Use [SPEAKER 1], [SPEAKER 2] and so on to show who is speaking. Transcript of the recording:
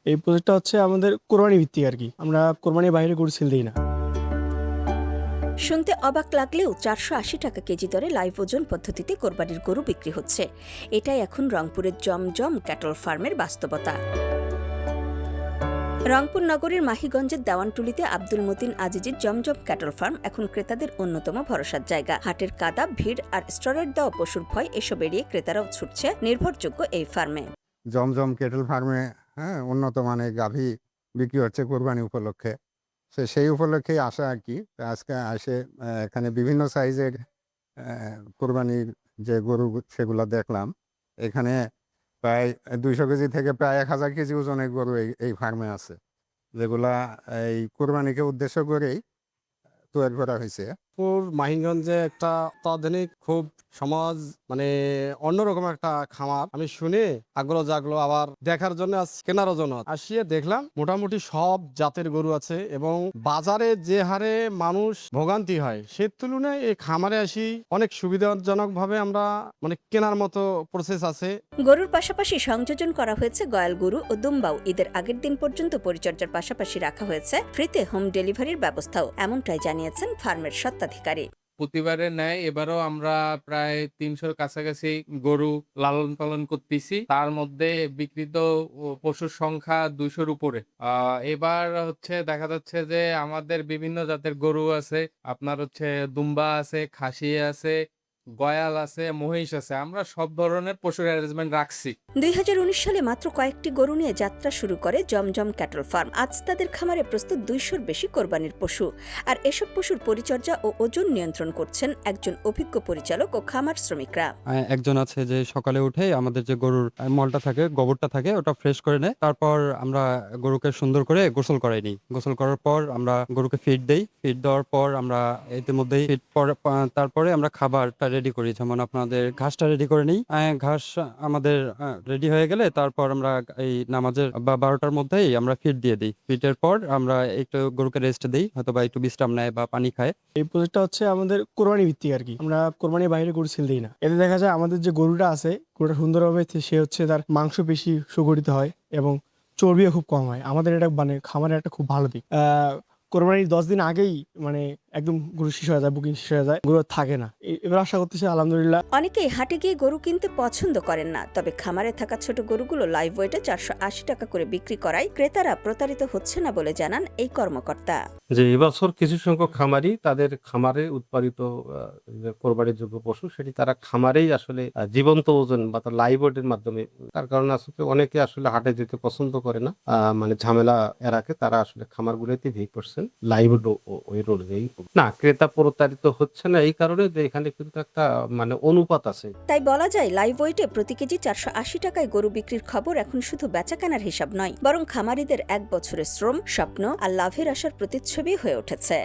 [SPEAKER 1] এই প্রজেক্টটা হচ্ছে আমাদের কোরবানি ভিত্তিক আর কি। আমরা কোরবানির বাইরে গরু সেল দিই না।
[SPEAKER 2] শুনতে অবাক লাগলেও 480 টাকা কেজি দরে লাইভ ওজন পদ্ধতিতে কোরবানির গরু বিক্রি হচ্ছে। এটাই এখন রংপুরের জমজম ক্যাটল ফার্মের বাস্তবতা। রংপুর নগরের মাহিগঞ্জের দেওয়ানটুলিতে আব্দুল মতিন আজিজের জমজম ক্যাটল ফার্ম এখন ক্রেতাদের অন্যতম ভরসার জায়গা। হাটের কাদা, ভিড় আর স্টেরয়েড দেওয়া পশুর ভয় এসব এড়িয়ে ক্রেতারাও ছুটছে নির্ভরযোগ্য এই ফার্মে।
[SPEAKER 3] জমজম কেটল ফার্মে উন্নত মানের গাভী বিক্রি হচ্ছে কোরবানি উপলক্ষে। সেই উপলক্ষেই আসা আর কি। আজকে আসে এখানে বিভিন্ন সাইজের কোরবানির যে গরু সেগুলো দেখলাম। এখানে প্রায় 200 কেজি থেকে প্রায় 1000 কেজি ওজনের গরু এই ফার্মে আছে, যেগুলা এই কোরবানিকে উদ্দেশ্য করেই তৈরি করা হয়েছে।
[SPEAKER 4] মাহিগঞ্জে একটা অত্যাধুনিক খুব সমাজ অন্যরকম একটা খামার আমি শুনে আগ্রহ জাগলো, আবার দেখার জন্য কেনারও জন্য আসিয়ে দেখলাম মোটামুটি সব জাতের গরু আছে এবং বাজারে যে হারে মানুষ ভোগান্তি হয় সে তুলনায় এই খামারে আসি অনেক সুবিধাজনক ভাবে আমরা কেনার মতো প্রসেস আছে।
[SPEAKER 2] গরুর পাশাপাশি সংযোজন করা হয়েছে গয়াল গরু ও দুম্বাও। ঈদের আগের দিন পর্যন্ত পরিচর্যার পাশাপাশি রাখা হয়েছে ফ্রিতে হোম ডেলিভারির ব্যবস্থাও, এমনটাই জানিয়েছেন ফার্মের স্বত্বাধিকারী।
[SPEAKER 5] প্রতিবারের ন্যায় এবারও আমরা প্রায় 300-র কাছাকাছি গরু লালন পালন করতেছি। তার মধ্যে বিক্রিত পশুর সংখ্যা 200-র উপরে। এবার দেখা যাচ্ছে যে আমাদের বিভিন্ন জাতের গরু আছে, আপনার দুম্বা আছে, খাসি আছে, গয়াল আছে, মহিষ আছে। আমরা সব ধরনের পশুর অ্যারেঞ্জমেন্ট রাখছি।
[SPEAKER 2] 2019 সালে মাত্র কয়েকটি গরু নিয়ে যাত্রা শুরু করে জমজম ক্যাটল ফার্ম। আজ তাদের খামারে প্রস্তুত 200-র বেশি কোরবানির পশু। আর এসব পশুর পরিচর্যা ও ওজন নিয়ন্ত্রণ করছেন একজন অভিজ্ঞ পরিচালক ও খামার শ্রমিকরা।
[SPEAKER 6] একজন আছে যে সকালে উঠে আমাদের যে গরুর মলটা থাকে, গোবরটা থাকে, ওটা ফ্রেশ করে নেয়। তারপর আমরা গরুকে সুন্দর করে গোসল করাই নিই। গোসল করার পর আমরা গরুকে ফিড দেই। ফিড দেওয়ার পর আমরা ইতিমধ্যেই তারপরে আমরা খাবারটা রেডি করি। যেমন আপনাদের ঘাসটা রেডি করে নিই। ঘাস আমাদের রেডি হয়ে গেলে তারপর আমরা এই নামাজের বা 12টার মধ্যেই আমরা ফিড দিয়ে দিই। ফিডের পর আমরা একটু গরুকে রেস্ট দিই, হয়তো বা একটু বিশ্রাম নেয় বা পানি খায়।
[SPEAKER 1] এই প্রজেক্টটা হচ্ছে আমাদের কোরবানি ভিত্তিক আর কি। আমরা কোরবানির বাইরে গরু সেল দিই না। এতে দেখা যায় আমাদের যে গরুটা আছে, গরুটা সুন্দরভাবে সে তার মাংস পেশি সুগঠিত হয় এবং চর্বিও খুব কম হয়। আমাদের এটা খামারের একটা খুব ভালো দিক। কোরবানির 10 দিন আগেই একদম গরু শেষ হয়ে যায়, বুকিং শেষ হয়ে যায়, গরু থাকে না। এবার আশা করতেছি আলহামদুলিল্লাহ।
[SPEAKER 2] অনেকেই হাটে গিয়ে গরু কিনতে পছন্দ করেন না, তবে খামারে থাকা ছোট গরুগুলো লাইভ ওয়েটে 480 টাকা করে বিক্রি করায় ক্রেতারা প্রতারিত হচ্ছে না বলে জানান এই কর্মকর্তা।
[SPEAKER 7] যে এবছর কিছু সংখ্যক খামারি তাদের খামারে উৎপাদিত কোরবানির যোগ্য পশু সেটি তারা খামারেই আসলে জীবন্ত ওজন বা তার লাইভ ওয়েটের মাধ্যমে, তার কারণে আসলে অনেকে আসলে হাটে যেতে পছন্দ করে না, ঝামেলা এড়াকে তারা আসলে খামারগুলোতে ভিড় করছেন লাইভ ওয়েট অনুযায়ী। না, ক্রেতা প্রতারিত হচ্ছে না এই কারণে যে এখানে কিন্তু একটা অনুপাত আছে।
[SPEAKER 2] তাই বলা যায় লাইভ ওয়েটে প্রতি কেজি 480 টাকায় গরু বিক্রির খবর এখন শুধু বেচাকেনার হিসাব নয়, বরং খামারিদের 1 বছরের শ্রম, স্বপ্ন আর লাভের আশার প্রতিচ্ছবি হয়ে উঠেছে।